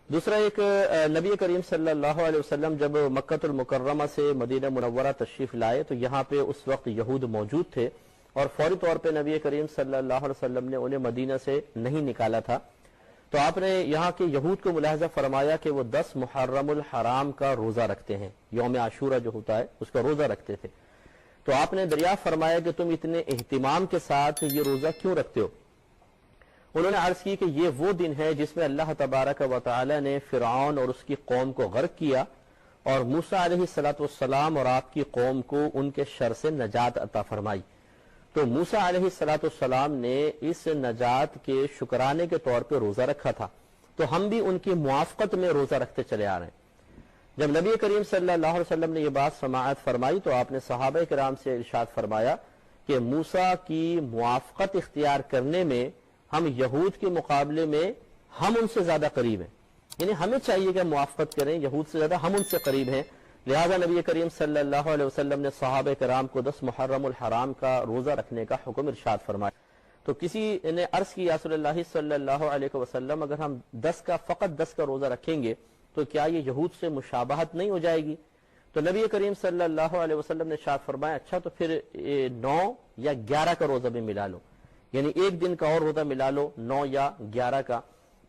دوسرا ایک نبی کریم صلی اللہ علیہ وسلم جب مکہ المکرمہ سے مدینہ منورہ تشریف لائے تو یہاں پہ اس وقت یہود موجود تھے، اور فوری طور پہ نبی کریم صلی اللہ علیہ وسلم نے انہیں مدینہ سے نہیں نکالا تھا۔ تو آپ نے یہاں کے یہود کو ملاحظہ فرمایا کہ وہ 10 محرم الحرام کا روزہ رکھتے ہیں، یوم عاشورہ جو ہوتا ہے اس کا روزہ رکھتے تھے۔ تو آپ نے دریافت فرمایا کہ تم اتنے اہتمام کے ساتھ یہ روزہ کیوں رکھتے ہو؟ انہوں نے عرض کی کہ یہ وہ دن ہے جس میں اللہ تبارک و تعالی نے فرعون اور اس کی قوم کو غرق کیا، اور موسیٰ علیہ السلام اور آپ کی قوم کو ان کے شر سے نجات عطا فرمائی۔ تو موسیٰ علیہ السلام نے اس نجات کے شکرانے کے طور پہ روزہ رکھا تھا، تو ہم بھی ان کی موافقت میں روزہ رکھتے چلے آ رہے ہیں۔ جب نبی کریم صلی اللہ علیہ وسلم نے یہ بات سماعت فرمائی تو آپ نے صحابہ کرام سے ارشاد فرمایا کہ موسیٰ کی موافقت اختیار کرنے میں ہم یہود کے مقابلے میں ہم ان سے زیادہ قریب ہیں، یعنی ہمیں چاہیے کہ موافقت کریں، یہود سے زیادہ ہم ان سے قریب ہیں۔ لہذا نبی کریم صلی اللہ علیہ وسلم نے صحابہ کرام کو 10 محرم الحرام کا روزہ رکھنے کا حکم ارشاد فرمایا۔ تو کسی نے عرض کی یا رسول اللہ صلی اللہ علیہ وسلم اگر ہم فقط 10 کا روزہ رکھیں گے تو کیا یہ یہود سے مشابہت نہیں ہو جائے گی؟ تو نبی کریم صلی اللہ علیہ وسلم نے ارشاد فرمایا اچھا تو پھر 9 یا 11 کا روزہ بھی ملا لو، یعنی ایک دن کا اور روزہ ملا لو 9 یا 11 کا۔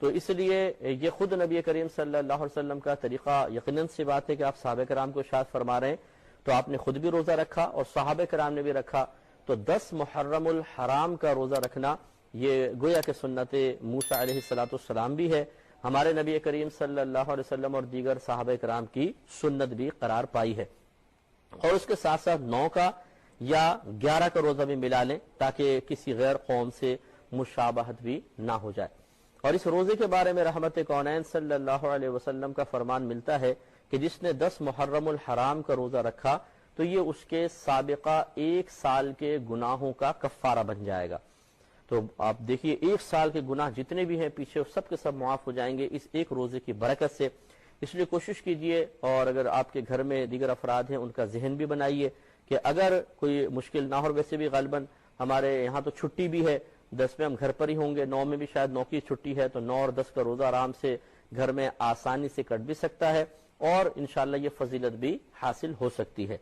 تو اس لیے یہ خود نبی کریم صلی اللہ علیہ وسلم کا طریقہ یقیناً سی بات ہے کہ آپ صحابہ کرام کو ارشاد فرما رہے ہیں، تو آپ نے خود بھی روزہ رکھا اور صحابہ کرام نے بھی رکھا۔ تو 10 محرم الحرام کا روزہ رکھنا یہ گویا کہ سنت موسیٰ علیہ السلام بھی ہے، ہمارے نبی کریم صلی اللہ علیہ وسلم اور دیگر صحابہ کرام کی سنت بھی قرار پائی ہے۔ اور اس کے ساتھ ساتھ 9 کا یا 11 کا روزہ بھی ملا لیں تاکہ کسی غیر قوم سے مشابہت بھی نہ ہو جائے۔ اور اس روزے کے بارے میں رحمت کونین صلی اللہ علیہ وسلم کا فرمان ملتا ہے کہ جس نے 10 محرم الحرام کا روزہ رکھا تو یہ اس کے سابقہ 1 سال کے گناہوں کا کفارہ بن جائے گا۔ تو آپ دیکھیے 1 سال کے گناہ جتنے بھی ہیں پیچھے سب کے سب معاف ہو جائیں گے اس ایک روزے کی برکت سے۔ اس لیے کوشش کیجئے، اور اگر آپ کے گھر میں دیگر افراد ہیں ان کا ذہن بھی بنائیے کہ اگر کوئی مشکل نہ ہو، ویسے بھی غالباً ہمارے یہاں تو چھٹی بھی ہے، 10 میں ہم گھر پر ہی ہوں گے، 9 میں بھی شاید 9 کی چھٹی ہے، تو 9 اور 10 کا روزہ آرام سے گھر میں آسانی سے کٹ بھی سکتا ہے، اور انشاءاللہ یہ فضیلت بھی حاصل ہو سکتی ہے۔